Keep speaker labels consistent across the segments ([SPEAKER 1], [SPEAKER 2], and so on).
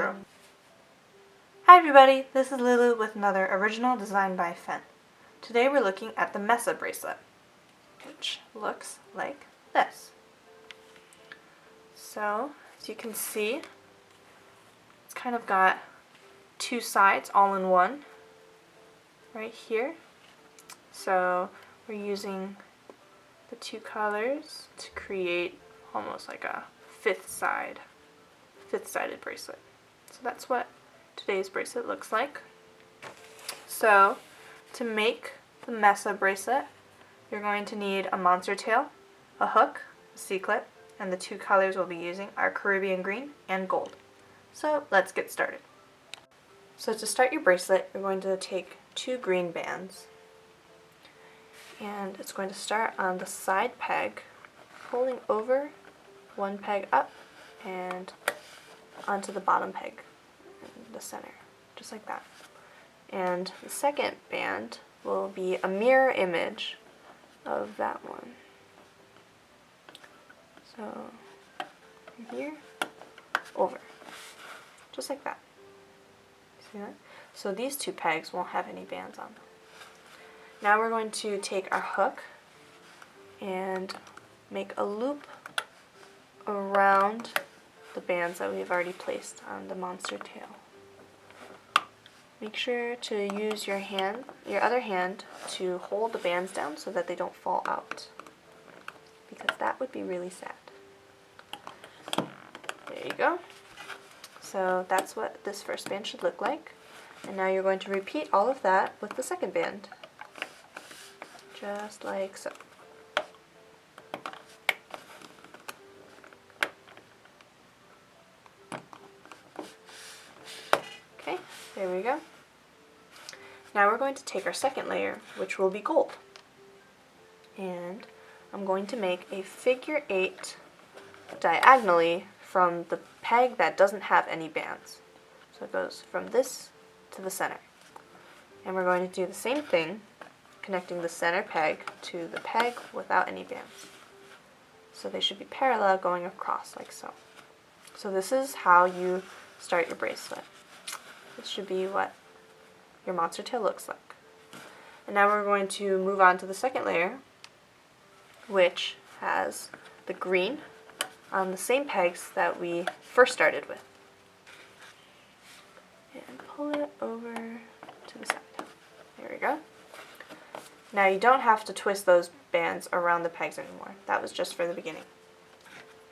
[SPEAKER 1] intro. Hi everybody, this is Lulu with another original design by Fen. Today we're looking at the Mesa bracelet, which looks like this. So, as you can see, it's kind of got two sides all in one right here. So we're using the two colors to create almost like a fifth-sided bracelet. So that's what today's bracelet looks like. So to make the Mesa bracelet, you're going to need a monster tail, a hook, a C-clip, and the two colors we'll be using are Caribbean green and gold. So let's get started. So to start your bracelet, you're going to take two green bands, and it's going to start on the side peg, pulling over one peg up and onto the bottom peg in the center, just like that. And the second band will be a mirror image of that one. So from here, over, just like that. See that? So these two pegs won't have any bands on them. Now we're going to take our hook and make a loop around the bands that we've already placed on the monster tail. Make sure to use your other hand to hold the bands down so that they don't fall out, because that would be really sad. There you go. So that's what this first band should look like. And now you're going to repeat all of that with the second band, just like so. Okay, there we go. Now we're going to take our second layer, which will be gold. And I'm going to make a figure 8 diagonally from the peg that doesn't have any bands. So it goes from this to the center. And we're going to do the same thing, connecting the center peg to the peg without any bands. So they should be parallel going across like so. So this is how you start your bracelet. This should be what your monster tail looks like. And now we're going to move on to the second layer, which has the green on the same pegs that we first started with. And pull it over to the side. There we go. Now you don't have to twist those bands around the pegs anymore. That was just for the beginning.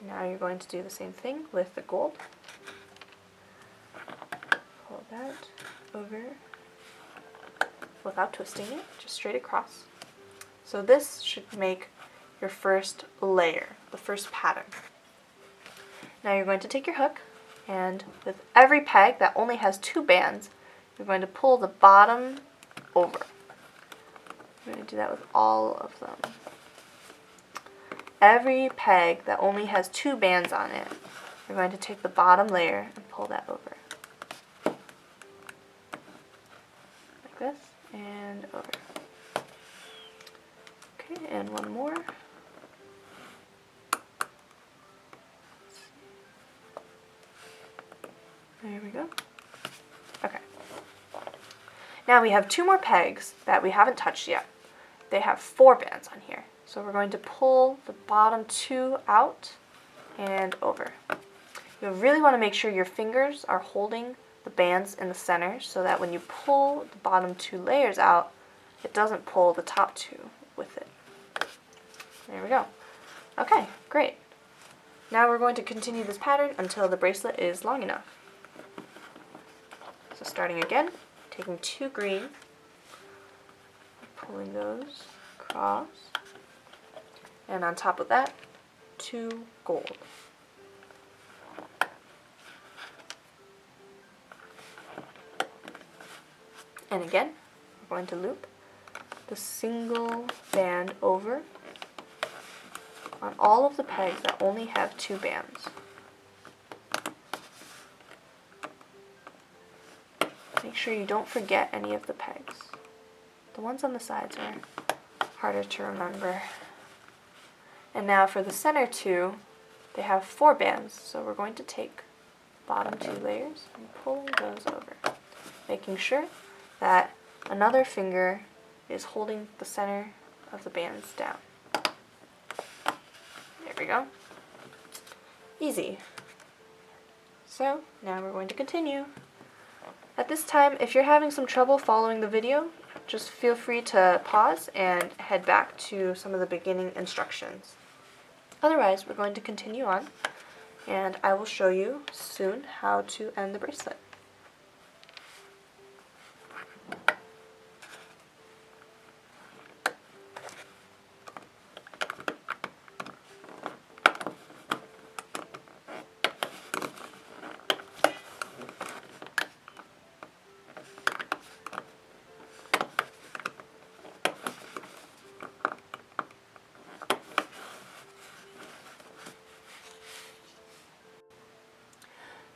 [SPEAKER 1] Now you're going to do the same thing with the gold. Pull that over without twisting it, just straight across. So this should make your first layer, the first pattern. Now you're going to take your hook, and with every peg that only has two bands, you're going to pull the bottom over. We're going to do that with all of them. Every peg that only has two bands on it, you're going to take the bottom layer and pull that over. Like this, and over. Okay, and one more. There we go. Okay. Now we have two more pegs that we haven't touched yet. They have 4 bands on here. So we're going to pull the bottom 2 out and over. You really want to make sure your fingers are holding the bands in the center so that when you pull the bottom 2 layers out, it doesn't pull the top 2 with it. There we go. Okay, great. Now we're going to continue this pattern until the bracelet is long enough. So starting again, taking 2 green, pulling those across, and on top of that, 2 gold. And again, we're going to loop the single band over on all of the pegs that only have 2 bands. Make sure you don't forget any of the pegs. The ones on the sides are harder to remember. And now for the center 2, they have 4 bands, so we're going to take bottom 2 layers and pulling those over, making sure that another finger is holding the center of the bands down. There we go. Easy. So now we're going to continue. At this time, if you're having some trouble following the video, just feel free to pause and head back to some of the beginning instructions. Otherwise, we're going to continue on, and I will show you soon how to end the bracelet.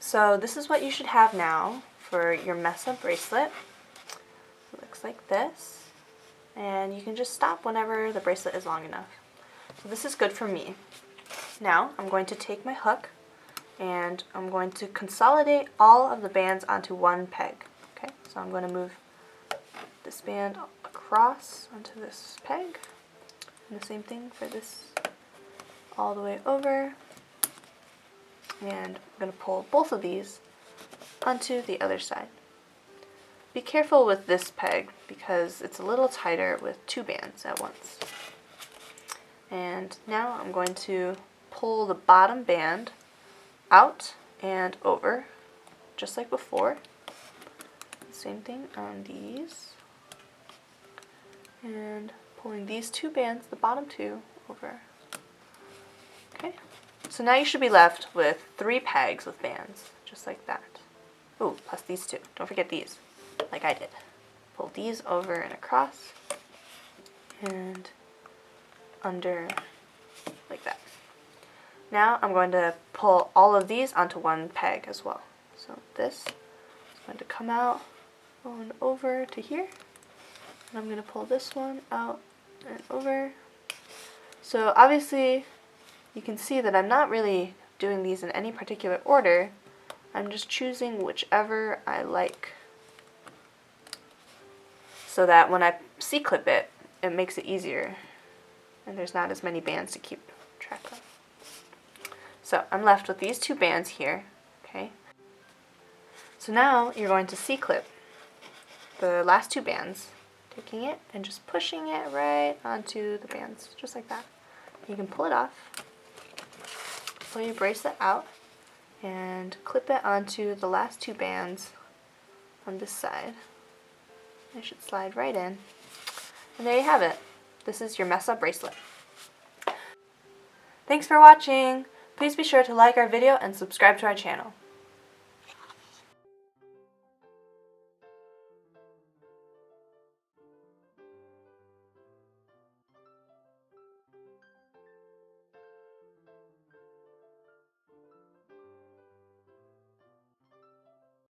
[SPEAKER 1] So this is what you should have now for your mess-up bracelet. It looks like this, and you can just stop whenever the bracelet is long enough. So this is good for me. Now I'm going to take my hook and I'm going to consolidate all of the bands onto one peg. Okay, so I'm going to move this band across onto this peg, and the same thing for this all the way over. And I'm going to pull both of these onto the other side. Be careful with this peg because it's a little tighter with 2 bands at once. And now I'm going to pull the bottom band out and over, just like before. Same thing on these. And pulling these 2 bands, the bottom 2, over. Okay. So now you should be left with 3 pegs with bands, just like that. Ooh, plus these 2. Don't forget these, like I did. Pull these over and across, and under, like that. Now I'm going to pull all of these onto one peg as well. So this is going to come out, going over to here, and I'm going to pull this one out and over. So obviously, you can see that I'm not really doing these in any particular order. I'm just choosing whichever I like, so that when I C-clip it, it makes it easier and there's not as many bands to keep track of. So I'm left with these 2 bands here, okay? So now you're going to C-clip the last 2 bands, taking it and just pushing it right onto the bands, just like that. You can pull it off. Pull your bracelet out and clip it onto the last 2 bands on this side. It should slide right in. And there you have it. This is your mess-up bracelet. Thanks for watching. Please be sure to like our video and subscribe to our channel.